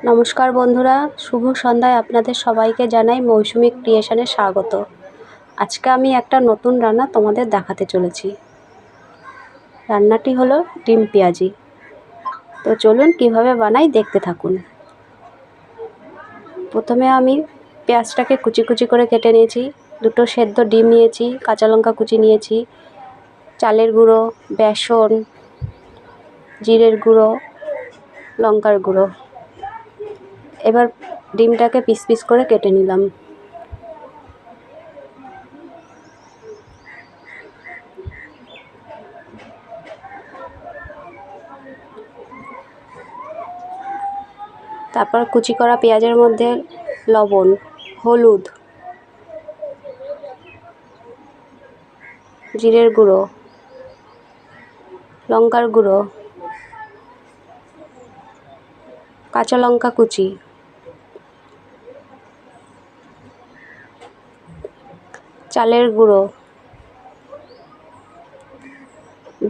নমস্কার বন্ধুরা, শুভ সন্ধ্যায় আপনাদের সবাইকে জানাই মৌসুমী ক্রিয়েশনে স্বাগত। আজকে আমি একটা নতুন রান্না তোমাদের দেখাতে চলেছি। রান্নাটি হলো ডিম পেঁয়াজি। তো চলুন কিভাবে বানাই দেখতে থাকুন। প্রথমে আমি পেঁয়াজটাকে কুচি কুচি করে কেটে নিয়েছি, দুটো সেদ্ধ ডিম নিয়েছি, কাঁচা লঙ্কা কুচি নিয়েছি, চালের গুঁড়ো, বেসন, জিরের গুঁড়ো, লঙ্কার গুঁড়ো। এবার ডিমটাকে পিস পিস করে কেটে নিলাম। তারপর কুচি করা পেঁয়াজের মধ্যে লবণ, হলুদ, জিরের গুঁড়ো, লঙ্কার গুঁড়ো, কাঁচা লঙ্কা কুচি, চালের গুঁড়ো,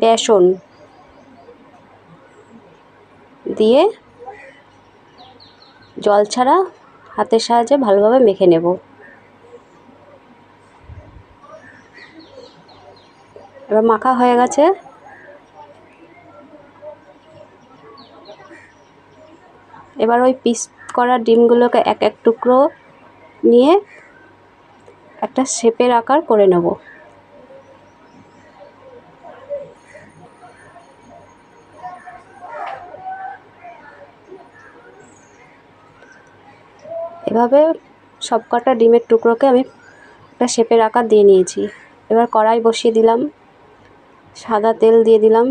বেসন দিয়ে জল ছাড়া হাতের সাহায্যে ভালোভাবে মেখে নেব। এবার মাখা হয়ে গেছে। এবার ওই পিস করা ডিমগুলোকে এক এক টুকরো নিয়ে একটা শেপের আকার করে নেব। এভাবে সব কটা ডিমের টুকরোকে আমি একটা শেপের আকার দিয়ে নিয়েছি। এবার কড়াই বসিয়ে দিলাম, সাদা তেল দিয়ে দিলাম।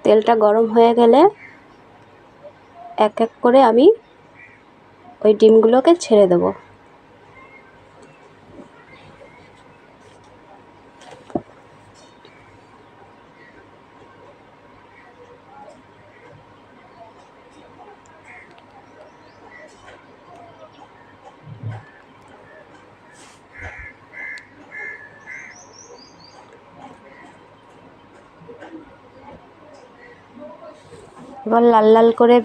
তেলটা গরম হয়ে গেলে এক এক করে আমি ওই ডিমগুলোকে ছেড়ে দেব। এবার লাল লাল করে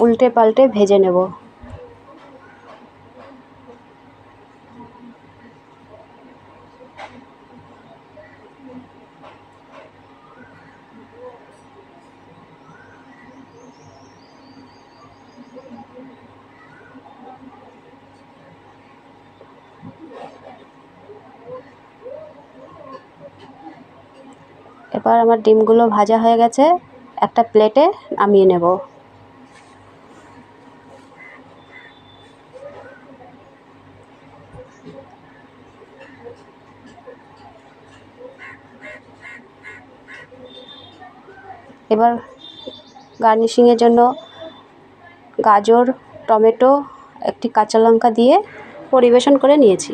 উল্টে পাল্টে ভেজে নেব। এবার আমার ডিমগুলো ভাজা হয়ে গেছে, একটা প্লেটে নামিয়ে নেব। এবার গার্নিশিংয়ের জন্য গাজর, টমেটো, একটি কাঁচা লঙ্কা দিয়ে পরিবেশন করে নিয়েছি।